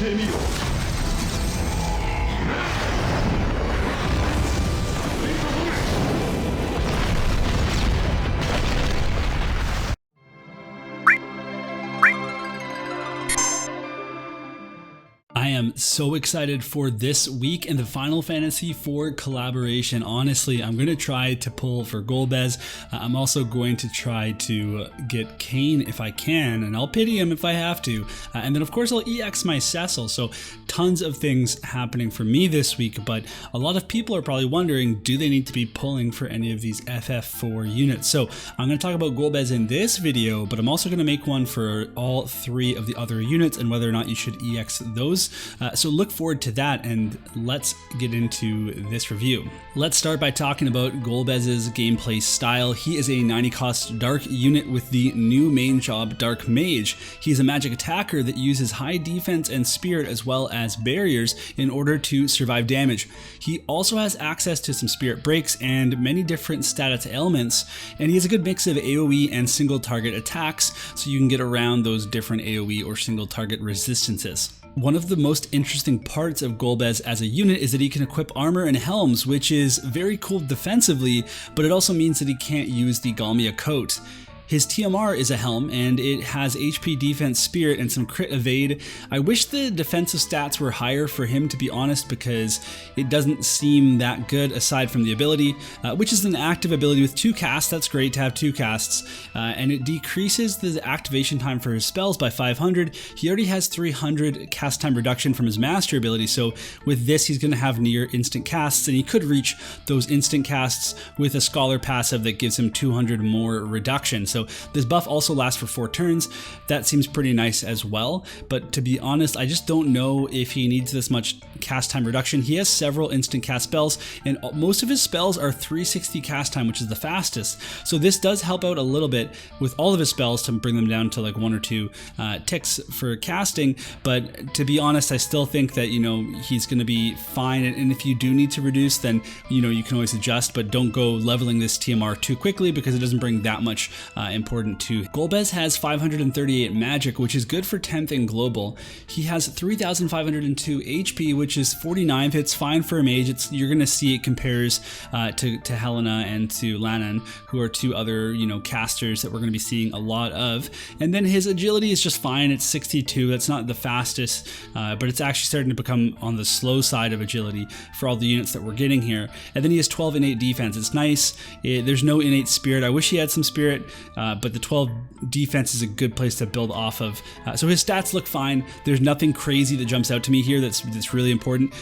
I am so excited for this week in the Final Fantasy IV collaboration. Honestly, I'm going to try to pull for Golbez. I'm also going to try to get Kane if I can, and I'll pity him if I have to. And then of course I'll EX my Cecil. So tons of things happening for me this week, but a lot of people are probably wondering, do they need to be pulling for any of these FF4 units? So I'm going to talk about Golbez in this video, but I'm also going to make one for all three of the other units and whether or not you should EX those. So look forward to that, and let's get into this review. Let's start by talking about Golbez's gameplay style. He is a 90 cost Dark unit with the new main job, Dark Mage. He's a magic attacker that uses high defense and spirit as well as barriers in order to survive damage. He also has access to some spirit breaks and many different status ailments, and he has a good mix of AoE and single target attacks, so you can get around those different AoE or single target resistances. One of the most interesting parts of Golbez as a unit is that he can equip armor and helms, which is very cool defensively, but it also means that he can't use the Galmia coat. His TMR is a helm, and it has HP, defense, spirit, and some crit evade. I wish the defensive stats were higher for him, to be honest, because it doesn't seem that good aside from the ability, which is an active ability with 2 casts. That's great to have 2 casts, and it decreases the activation time for his spells by 500. He already has 300 cast time reduction from his master ability, so with this he's going to have near instant casts, and he could reach those instant casts with a Scholar passive that gives him 200 more reduction. So this buff also lasts for 4 turns. That seems pretty nice as well, but to be honest, I just don't know if he needs this much cast time reduction. He has several instant cast spells, and most of his spells are 360 cast time, which is the fastest. So this does help out a little bit with all of his spells to bring them down to like 1 or 2 ticks for casting, but to be honest, I still think that, you know, he's going to be fine, and if you do need to reduce, then, you know, you can always adjust, but don't go leveling this TMR too quickly because it doesn't bring that much important too. Golbez has 538 magic, which is good for 10th in global. He has 3,502 HP, which is 49th. It's fine for a mage. You're gonna see it compares to Helena and to Lannan, who are 2 other, you know, casters that we're gonna be seeing a lot of. And then his agility is just fine. It's 62. That's not the fastest, but it's actually starting to become on the slow side of agility for all the units that we're getting here. And then he has 12 innate defense. It's nice. There's no innate spirit. I wish he had some spirit. But the 12 defense is a good place to build off of. So his stats look fine. There's nothing crazy that jumps out to me here that's really important,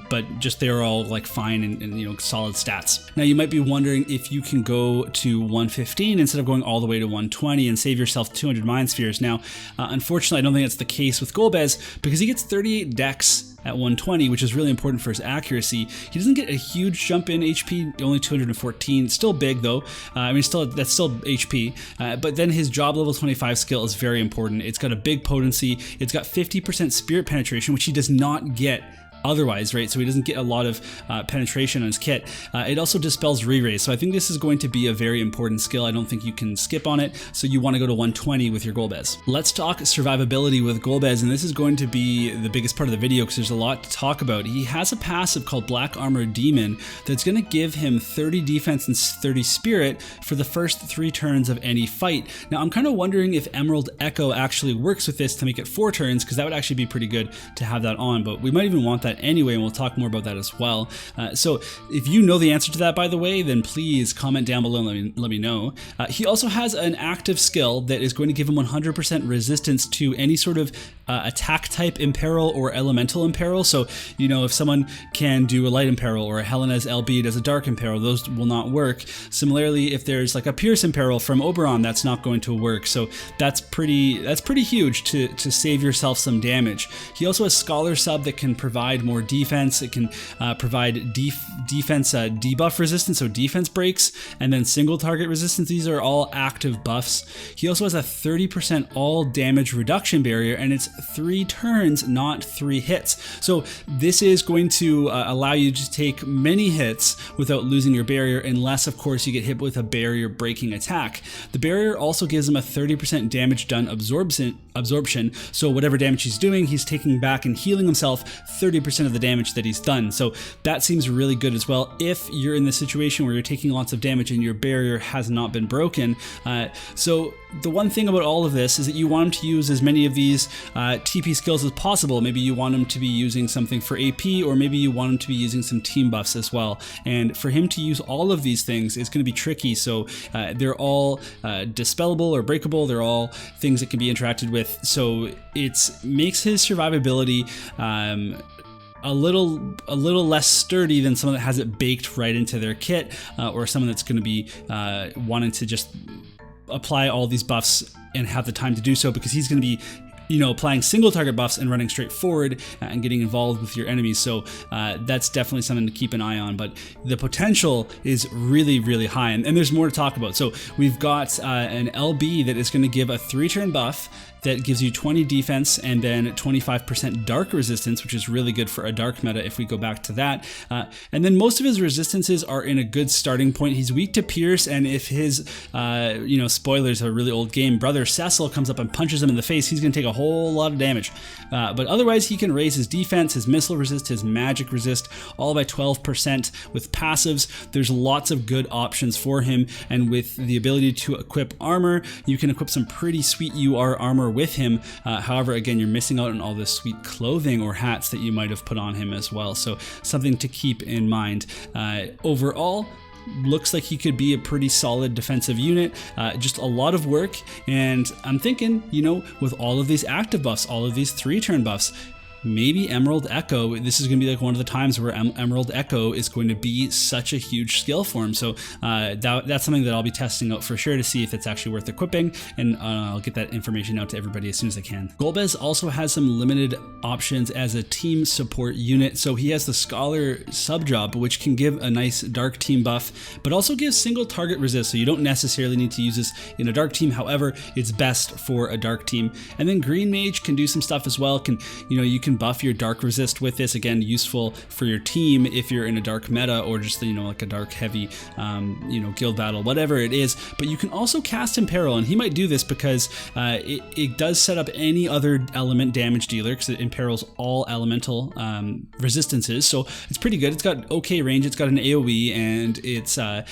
but just they're all like fine and you know, solid stats. Now you might be wondering if you can go to 115 instead of going all the way to 120 and save yourself 200 Mind Spheres. Now, unfortunately, I don't think that's the case with Golbez because he gets 38 dex at 120, which is really important for his accuracy. He doesn't get a huge jump in HP, only 214. Still big though. I mean, that's still HP. But then his job level 25 skill is very important. It's got a big potency. It's got 50% spirit penetration, which he does not get otherwise, right? So he doesn't get a lot of penetration on his kit. It also dispels re-raise, so I think this is going to be a very important skill. I don't think you can skip on it, so you want to go to 120 with your Golbez. Let's talk survivability with Golbez, and this is going to be the biggest part of the video because there's a lot to talk about. He has a passive called Black Armor Demon that's going to give him 30 defense and 30 spirit for the first 3 turns of any fight. Now I'm kind of wondering if Emerald Echo actually works with this to make it 4 turns, because that would actually be pretty good to have that on, but we might even want that anyway, and we'll talk more about that as well. So if you know the answer to that, by the way, then please comment down below and let me know. He also has an active skill that is going to give him 100% resistance to any sort of attack type imperil or elemental imperil. So, you know, if someone can do a light imperil or a Helena's LB does a dark imperil, those will not work. Similarly, if there's like a pierce imperil from Oberon, that's not going to work. So that's pretty huge to save yourself some damage. He also has Scholar sub that can provide more defense. It can provide defense debuff resistance, so defense breaks, and then single target resistance. These are all active buffs. He also has a 30% all damage reduction barrier, and it's 3 turns, not 3 hits. So this is going to allow you to take many hits without losing your barrier, unless of course you get hit with a barrier breaking attack. The barrier also gives him a 30% damage done absorption absorption. So whatever damage he's doing, he's taking back and healing himself 30% of the damage that he's done. So that seems really good as well if you're in the situation where you're taking lots of damage and your barrier has not been broken. So the one thing about all of this is that you want him to use as many of these TP skills as possible. Maybe you want him to be using something for AP, or maybe you want him to be using some team buffs as well. And for him to use all of these things is going to be tricky. So they're all dispellable or breakable. They're all things that can be interacted with. So it makes his survivability a little less sturdy than someone that has it baked right into their kit, or someone that's going to be wanting to just apply all these buffs and have the time to do so, because he's going to be applying single target buffs and running straight forward and getting involved with your enemies. So that's definitely something to keep an eye on, but the potential is really, really high, and there's more to talk about. So we've got an LB that is going to give a 3-turn buff that gives you 20 defense and then 25% dark resistance, which is really good for a dark meta if we go back to that. And then most of his resistances are in a good starting point. He's weak to Pierce, and if his, spoilers, a really old game, brother Cecil comes up and punches him in the face, he's going to take a whole lot of damage. But otherwise, he can raise his defense, his missile resist, his magic resist, all by 12% with passives. There's lots of good options for him, and with the ability to equip armor, you can equip some pretty sweet UR armor with him. However, again, you're missing out on all the sweet clothing or hats that you might have put on him as well. So something to keep in mind. Overall, looks like he could be a pretty solid defensive unit. Just a lot of work, and I'm thinking, with all of these active buffs, all of these 3-turn buffs, maybe Emerald Echo, this is going to be like one of the times where Emerald Echo is going to be such a huge skill for him. So that's something that I'll be testing out for sure to see if it's actually worth equipping, and I'll get that information out to everybody as soon as I can. Golbez also has some limited options as a team support unit. So he has the Scholar sub-job, which can give a nice dark team buff, but also gives single target resist. So you don't necessarily need to use this in a dark team. However, it's best for a dark team. And then Green Mage can do some stuff as well. You can buff your dark resist with this. Again, useful for your team if you're in a dark meta, or just like a dark heavy guild battle, whatever it is. But you can also cast Imperil, and he might do this because it does set up any other element damage dealer, because it imperils all elemental resistances. So it's pretty good. It's got okay range, it's got an AoE, and it's a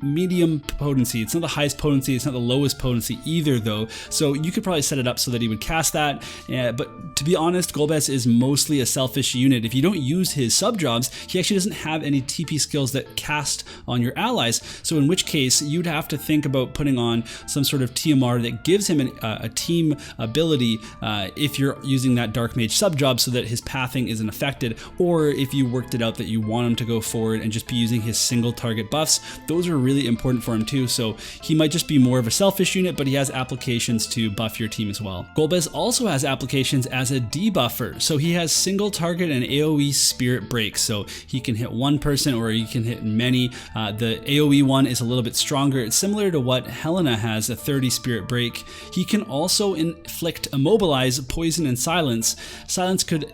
medium potency. It's not the highest potency, it's not the lowest potency either though. So you could probably set it up so that he would cast that. But to be honest, Golbez is mostly a selfish unit. If you don't use his sub-jobs, he actually doesn't have any TP skills that cast on your allies. So in which case, you'd have to think about putting on some sort of TMR that gives him a team ability if you're using that Dark Mage sub-job, so that his pathing isn't affected, or if you worked it out that you want him to go forward and just be using his single target buffs. Those are really important for him too, so he might just be more of a selfish unit, but he has applications to buff your team as well. Golbez also has applications as a debuffer. So he has single target and AoE spirit break, so he can hit one person or he can hit many. The AoE one is a little bit stronger. It's similar to what Helena has, a 30 spirit break. He can also inflict immobilize, poison, and silence. Silence could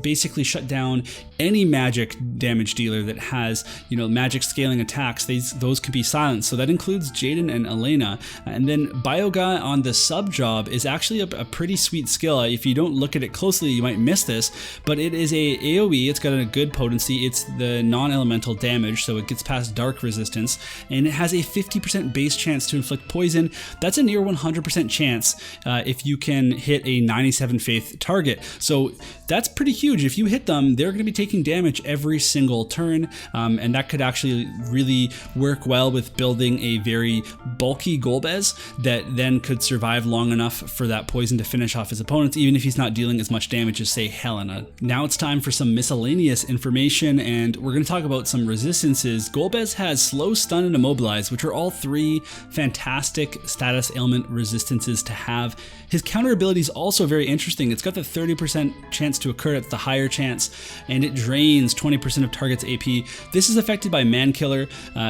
basically shut down any magic damage dealer that has, magic scaling attacks. Those could be silenced. So that includes Jaden and Elena. And then Bioga on the sub job is actually a pretty sweet skill. If you don't look at it closely, you might miss this, but it is a AoE. It's got a good potency. It's the non-elemental damage, so it gets past dark resistance, and it has a 50% base chance to inflict poison. That's a near 100% chance if you can hit a 97 faith target. So that's pretty huge. If you hit them, they're going to be taking damage every single turn, and that could actually really work well with building a very bulky Golbez that then could survive long enough for that poison to finish off his opponents, even if he's not dealing as much damage as, say, Helena. Now it's time for some miscellaneous information, and we're going to talk about some resistances. Golbez has slow, stun, and immobilize, which are all 3 fantastic status ailment resistances to have. His counter ability is also very interesting. It's got the 30% chance to occur, it's the higher chance, and it drains 20% of target's AP. This is affected by Man Killer,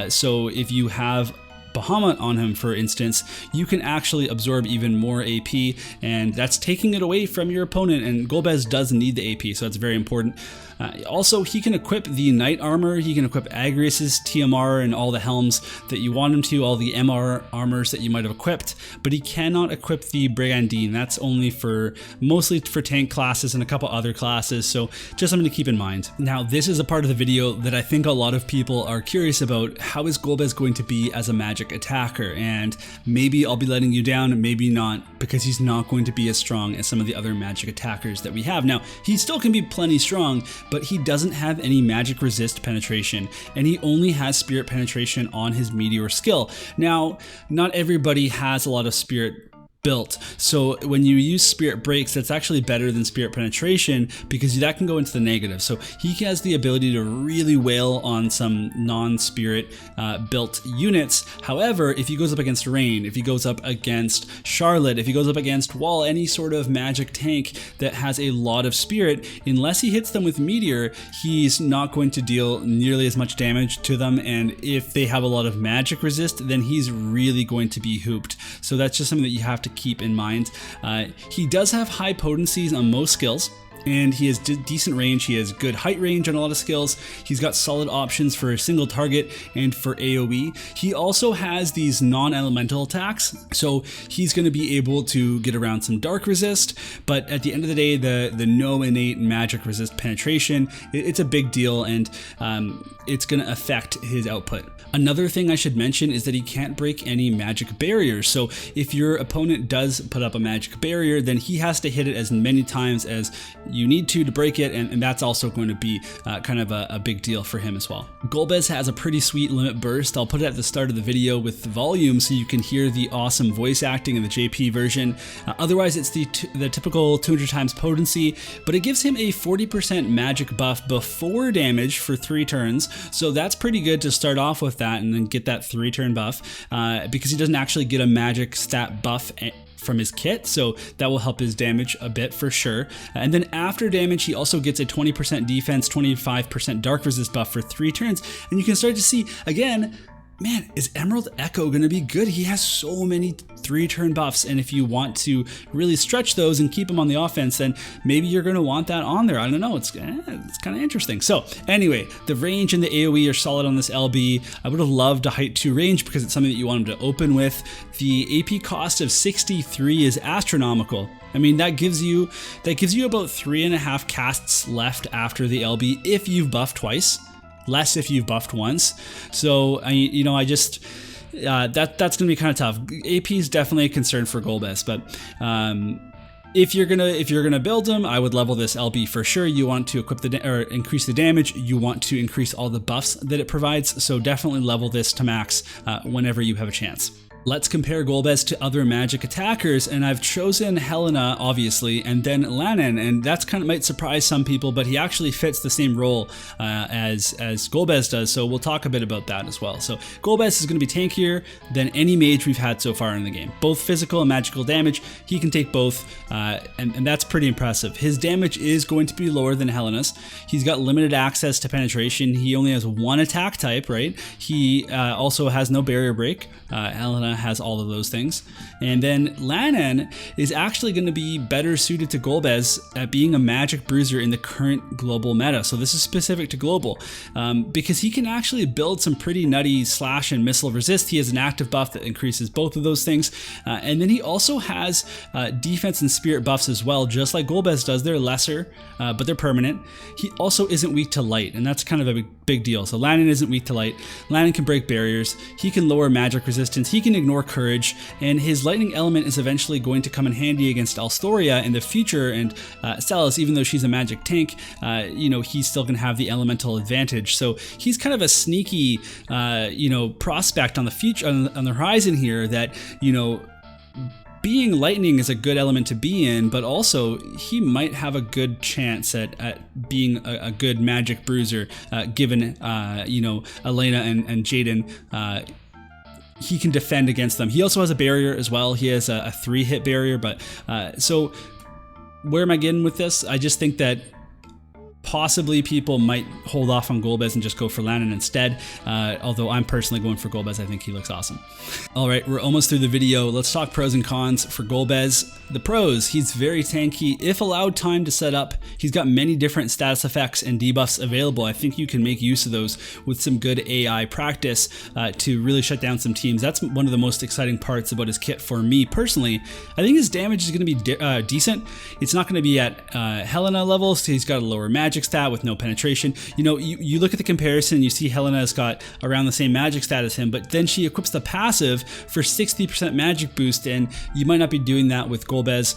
so if you have Bahamut on him, for instance, you can actually absorb even more AP, and that's taking it away from your opponent, and Golbez does need the AP, so that's very important. Also, he can equip the Knight armor, he can equip Agrius's TMR and all the helms that you want him to, all the MR armors that you might have equipped, but he cannot equip the Brigandine. That's only for, mostly for tank classes and a couple other classes, so just something to keep in mind. Now, this is a part of the video that I think a lot of people are curious about. How is Golbez going to be as a magic attacker? And maybe I'll be letting you down, maybe not, because he's not going to be as strong as some of the other magic attackers that we have. Now, he still can be plenty strong, but he doesn't have any magic resist penetration, and he only has spirit penetration on his meteor skill. Now, not everybody has a lot of spirit built, so when you use spirit breaks, that's actually better than spirit penetration because that can go into the negative. So he has the ability to really wail on some non-spirit built units. However, if he goes up against Rain, if he goes up against Charlotte, if he goes up against Wall, any sort of magic tank that has a lot of spirit, unless he hits them with meteor, he's not going to deal nearly as much damage to them. And if they have a lot of magic resist, then he's really going to be hooped. So that's just something that you have to keep in mind. He does have high potencies on most skills, and he has decent range. He has good height range on a lot of skills. He's got solid options for a single target and for AoE. He also has these non-elemental attacks, so he's going to be able to get around some dark resist, but at the end of the day, the no innate magic resist penetration, it's a big deal, and it's going to affect his output. Another thing I should mention is that he can't break any magic barriers. So if your opponent does put up a magic barrier, then he has to hit it as many times as you need to break it, and that's also going to be kind of a big deal for him as well. Golbez has a pretty sweet limit burst. I'll put it at the start of the video with the volume so you can hear the awesome voice acting in the JP version. Otherwise, it's the typical 200 times potency, but it gives him a 40% magic buff before damage for 3 turns, so that's pretty good to start off with that and then get that 3-turn buff because he doesn't actually get a magic stat buff from his kit, so that will help his damage a bit for sure. And then after damage, he also gets a 20% defense, 25% dark resist buff for 3 turns, and you can start to see again, man, is Emerald Echo going to be good? He has so many 3-turn buffs, and if you want to really stretch those and keep him on the offense, then maybe you're going to want that on there. I don't know, it's kind of interesting. So anyway, the range and the AoE are solid on this LB. I would have loved a height 2 range because it's something that you want him to open with. The AP cost of 63 is astronomical. I mean, that gives you about 3.5 casts left after the LB if you've buffed twice. Less if you've buffed once. So that's gonna be kind of tough. AP is definitely a concern for Golbez, but if you're gonna build him, I would level this LB for sure. You want to equip or increase the damage. You want to increase all the buffs that it provides. So definitely level this to max whenever you have a chance. Let's compare Golbez to other magic attackers, and I've chosen Helena, obviously, and then Lannan, and that's kind of might surprise some people, but he actually fits the same role as Golbez does, so we'll talk a bit about that as well. So Golbez is going to be tankier than any mage we've had so far in the game. Both physical and magical damage, he can take both, and that's pretty impressive. His damage is going to be lower than Helena's. He's got limited access to penetration. He only has 1 attack type, right? He also has no barrier break. Helena has all of those things. And then Lannan is actually going to be better suited to Golbez at being a magic bruiser in the current global meta. So this is specific to global because he can actually build some pretty nutty slash and missile resist. He has an active buff that increases both of those things. And then he also has defense and spirit buffs as well, just like Golbez does. They're lesser, but they're permanent. He also isn't weak to light, and that's kind of a big deal. So Lannan isn't weak to light. Lannan can break barriers. He can lower magic resistance. He can ignore courage, and his lightning element is eventually going to come in handy against Alstoria in the future, and Celis, even though she's a magic tank, he's still gonna have the elemental advantage. So he's kind of a sneaky prospect on the future, on the horizon here, that being lightning is a good element to be in, but also he might have a good chance at being a good magic bruiser, given Elena and Jaden. He can defend against them. He also has a barrier as well. He has a 3-hit barrier, but so where am I getting with this? I just think that Possibly people might hold off on Golbez and just go for Lannan instead, although I'm personally going for Golbez. I think he looks awesome. All right, we're almost through the video. Let's talk pros and cons for Golbez. The pros, he's very tanky. If allowed time to set up, he's got many different status effects and debuffs available. I think you can make use of those with some good AI practice to really shut down some teams. That's one of the most exciting parts about his kit for me personally. I think his damage is going to be decent. It's not going to be at Helena levels. He's got a lower magic stat with no penetration. You know, you look at the comparison, you see Helena's got around the same magic stat as him, but then she equips the passive for 60% magic boost, and you might not be doing that with Golbez.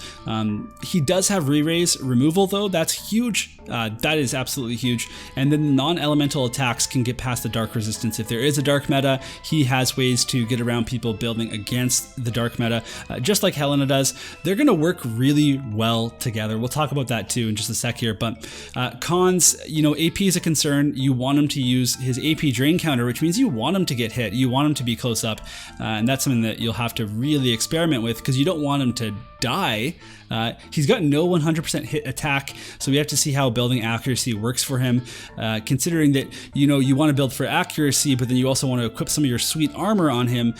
He does have re-raise removal though. That's huge. That is absolutely huge. And then non-elemental attacks can get past the dark resistance. If there is a dark meta, he has ways to get around people building against the dark meta, just like Helena does. They're going to work really well together. We'll talk about that too in just a sec here. But cons, you know, AP is a concern. You want him to use his AP drain counter, which means you want him to get hit. You want him to be close up. And that's something that you'll have to really experiment with, because you don't want him to die. He's got no 100% hit attack, so we have to see how building accuracy works for him, considering that, you know, you want to build for accuracy, but then you also want to equip some of your sweet armor on him.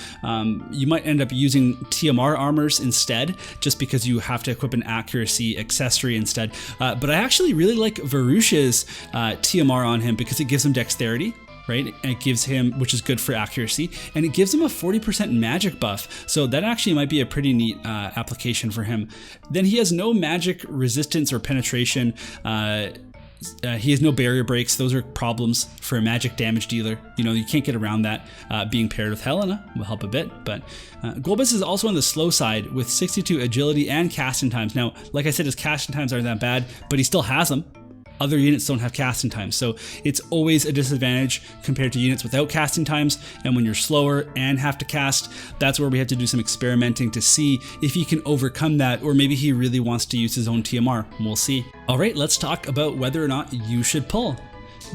You might end up using TMR armors instead, just because you have to equip an accuracy accessory instead. But I actually really like Varusha's TMR on him because it gives him dexterity. Right? And it gives him, which is good for accuracy, and it gives him a 40% magic buff. So that actually might be a pretty neat application for him. Then he has no magic resistance or penetration. He has no barrier breaks. Those are problems for a magic damage dealer. You know, you can't get around that. Being paired with Helena will help a bit, but Golbez is also on the slow side with 62 agility and casting times. Now, like I said, his casting times aren't that bad, but he still has them. Other units don't have casting times, so it's always a disadvantage compared to units without casting times. And when you're slower and have to cast, that's where we have to do some experimenting to see if he can overcome that, or maybe he really wants to use his own TMR. We'll see. All right, let's talk about whether or not you should pull.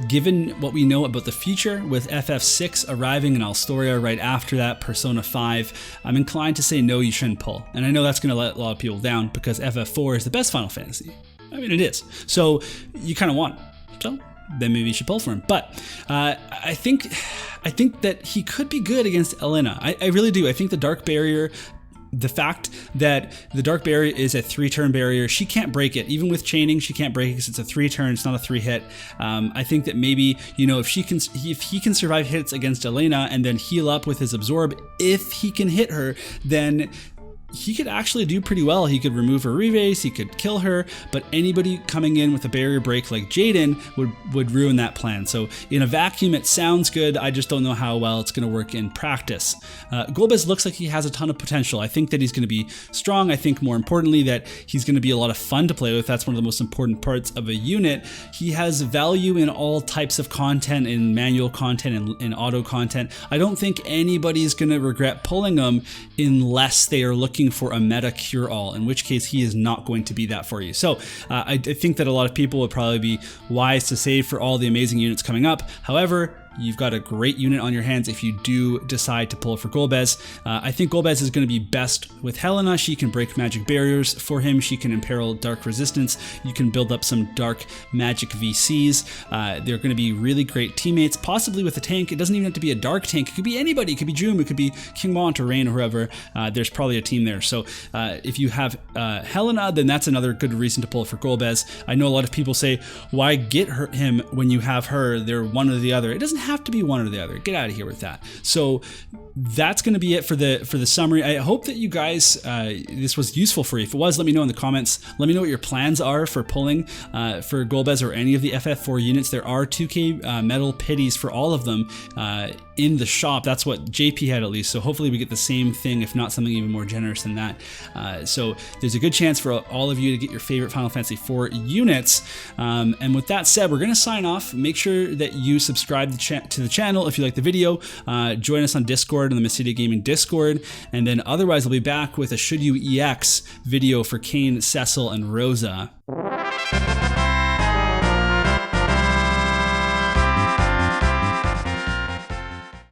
Given what we know about the future, with FF6 arriving and Alstoria right after that, Persona 5, I'm inclined to say no, you shouldn't pull. And I know that's going to let a lot of people down because FF4 is the best Final Fantasy. I mean, it is. So you kind of want it. So then maybe you should pull for him. But I think that he could be good against Elena. I really do. I think the Dark Barrier, the fact that the Dark Barrier is a 3-turn barrier, she can't break it. Even with chaining, she can't break it because it's a 3-turn, it's not a 3-hit. I think that maybe, you know, if he can survive hits against Elena and then heal up with his absorb, if he can hit her, then he could actually do pretty well. He could remove her re-raise, he could kill her, but anybody coming in with a barrier break like Jaden would ruin that plan. So in a vacuum, it sounds good. I just don't know how well it's going to work in practice. Golbez looks like he has a ton of potential. I think that he's going to be strong. I think more importantly that he's going to be a lot of fun to play with. That's one of the most important parts of a unit. He has value in all types of content, in manual content and in auto content. I don't think anybody's going to regret pulling him unless they are looking for a meta cure-all, in which case he is not going to be that for you. So I think that a lot of people would probably be wise to save for all the amazing units coming up. However, you've got a great unit on your hands if you do decide to pull for Golbez. I think Golbez is going to be best with Helena. She can break magic barriers for him. She can imperil dark resistance. You can build up some dark magic VCs. They're going to be really great teammates, possibly with a tank. It doesn't even have to be a dark tank. It could be anybody. It could be Joom. It could be King Mont or Rain or whoever. There's probably a team there. So if you have Helena, then that's another good reason to pull for Golbez. I know a lot of people say, why get him when you have her? They're one or the other. It doesn't have to be one or the other. Get out of here with that. So that's going to be it for the summary. I hope that you guys, this was useful for you. If it was, let me know in the comments. Let me know what your plans are for pulling for Golbez or any of the FF4 units. There are 2K metal pitties for all of them in the shop. That's what JP had at least. So hopefully we get the same thing, if not something even more generous than that. So there's a good chance for all of you to get your favorite Final Fantasy IV units. And with that said, we're going to sign off. Make sure that you subscribe to the channel if you like the video. Join us on Discord, on the Mysidia Gaming Discord. And then otherwise, I'll be back with a Should You EX video for Kane, Cecil, and Rosa.